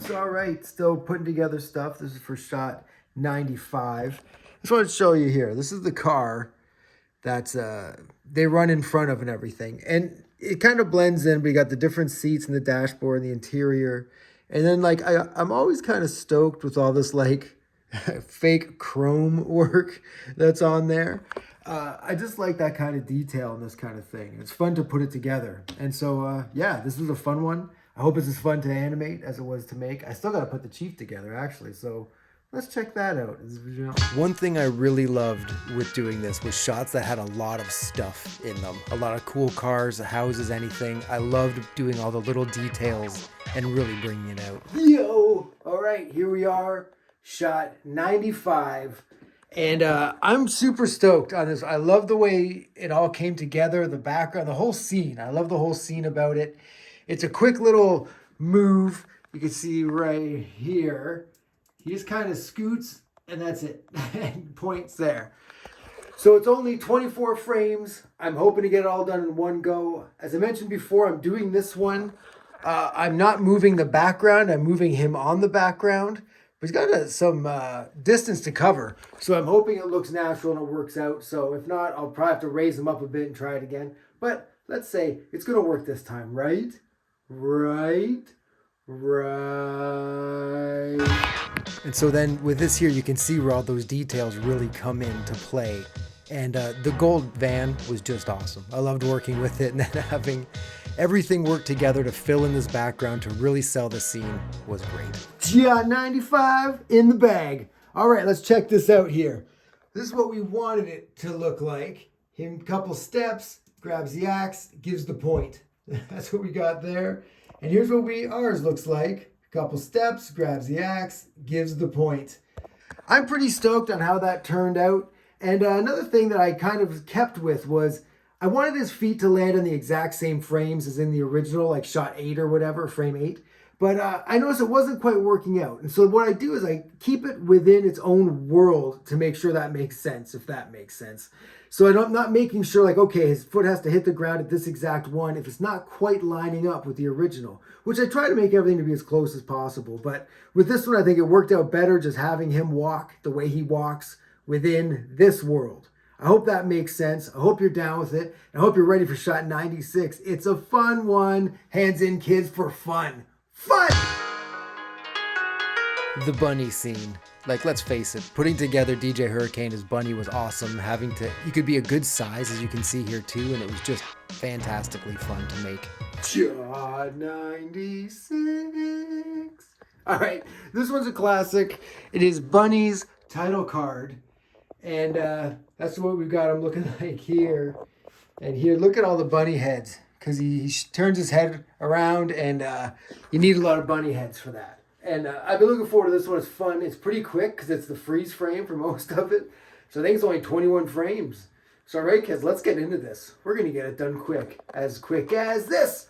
peeps. All right, still putting together stuff. This is for shot 95. Just want to show you here. This is the car that's they run in front of and everything. And it kind of blends in. We got the different seats in the dashboard and the interior. And then like I'm always kind of stoked with all this like fake chrome work that's on there. I just like that kind of detail and this kind of thing. It's fun to put it together. And so, yeah, this was a fun one. I hope it's as fun to animate as it was to make. I still got to put the Chief together, actually. So let's check that out. One thing I really loved with doing this was shots that had a lot of stuff in them. A lot of cool cars, houses, anything. I loved doing all the little details and really bringing it out. Yo! All right, here we are. Shot 95. And I'm super stoked on this. I love the way it all came together, the background, the whole scene. I love the whole scene about it. It's a quick little move. You can see right here. He just kind of scoots, and that's it. And points there. So it's only 24 frames. I'm hoping to get it all done in one go. As I mentioned before, I'm doing this one. I'm not moving the background. I'm moving him on the background. But he's got some distance to cover. So I'm hoping it looks natural and it works out. So if not, I'll probably have to raise him up a bit and try it again. But let's say it's going to work this time, right? Right. And so then with this here, you can see where all those details really come into play. And the gold van was just awesome. I loved working with it, and then having everything work together to fill in this background to really sell the scene was great. Yeah, 95 in the bag. All right, let's check this out here. This is what we wanted it to look like. Him, couple steps, grabs the axe, gives the point. That's what we got there. And here's what ours looks like. A couple steps, grabs the axe, gives the point. I'm pretty stoked on how that turned out. And another thing that I kind of kept with was I wanted his feet to land on the exact same frames as in the original, like shot 8 or whatever, frame 8. But I noticed it wasn't quite working out. And so what I do is I keep it within its own world to make sure that makes sense, if that makes sense. So I'm not making sure like, okay, his foot has to hit the ground at this exact one if it's not quite lining up with the original, which I try to make everything to be as close as possible. But with this one, I think it worked out better just having him walk the way he walks within this world. I hope that makes sense. I hope you're down with it. I hope you're ready for shot 96. It's a fun one. Hands in, kids, for fun. Fun! The bunny scene. Like, let's face it, putting together DJ Hurricane as Bunny was awesome. He could be a good size, as you can see here too, and it was just fantastically fun to make. Shot 96. All right, this one's a classic. It is Bunny's title card. And that's what we've got him looking like here. And here, look at all the bunny heads. Because he turns his head around, and you need a lot of bunny heads for that. And I've been looking forward to this one. It's fun. It's pretty quick because it's the freeze frame for most of it. So I think it's only 21 frames. So all right, kids, let's get into this. We're going to get it done quick as this.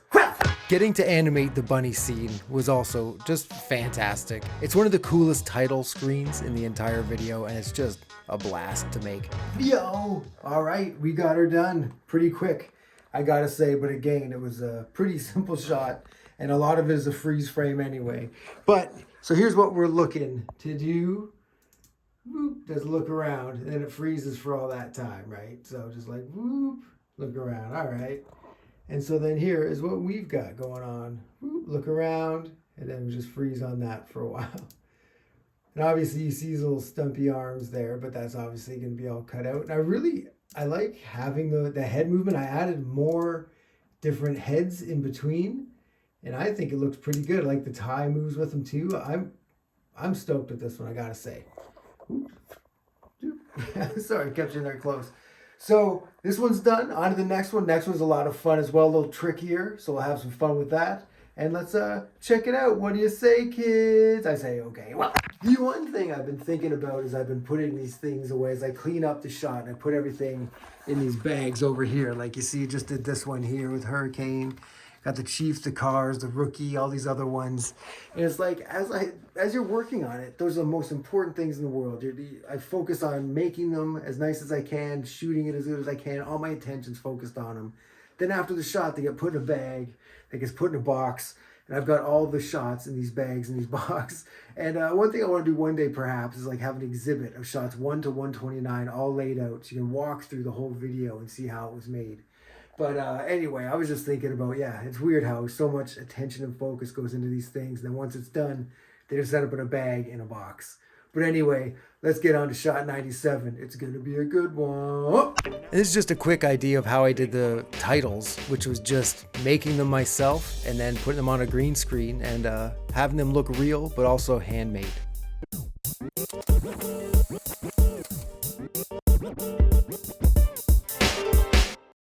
Getting to animate the bunny scene was also just fantastic. It's one of the coolest title screens in the entire video, and it's just a blast to make. Yo! All right, we got her done pretty quick, I gotta say. But again, it was a pretty simple shot, and a lot of it is a freeze frame anyway. But, so here's what we're looking to do. Whoop, just look around, and then it freezes for all that time, right? So just like, whoop, look around, all right. And so then here is what we've got going on. Whoop, look around, and then we just freeze on that for a while. And obviously you see his little stumpy arms there, but that's obviously going to be all cut out. And I like having the head movement. I added more different heads in between, and I think it looks pretty good. I like the tie moves with them too. I'm stoked with this one, I gotta say. Sorry, kept you in there close. So this one's done. On to the next one. Next one's a lot of fun as well, a little trickier. So we'll have some fun with that. And let's check it out. What do you say, kids? I say, okay. Well, the one thing I've been thinking about is I've been putting these things away as I clean up the shot. And I put everything in these bags over here. Like you see, just did this one here with Hurricane. Got the Chief, the cars, the Rookie, all these other ones. And it's like, as you're working on it, those are the most important things in the world. I focus on making them as nice as I can, shooting it as good as I can. All my attention's focused on them. Then after the shot, they get put in a bag. They get put in a box. And I've got all the shots in these bags in these boxes. And one thing I want to do one day perhaps is like have an exhibit of shots 1 to 129 all laid out, so you can walk through the whole video and see how it was made. But anyway, I was just thinking about, yeah, it's weird how so much attention and focus goes into these things. And then once it's done, they just set up in a bag in a box. But anyway, let's get on to shot 97. It's going to be a good one. This is just a quick idea of how I did the titles, which was just making them myself and then putting them on a green screen and having them look real, but also handmade.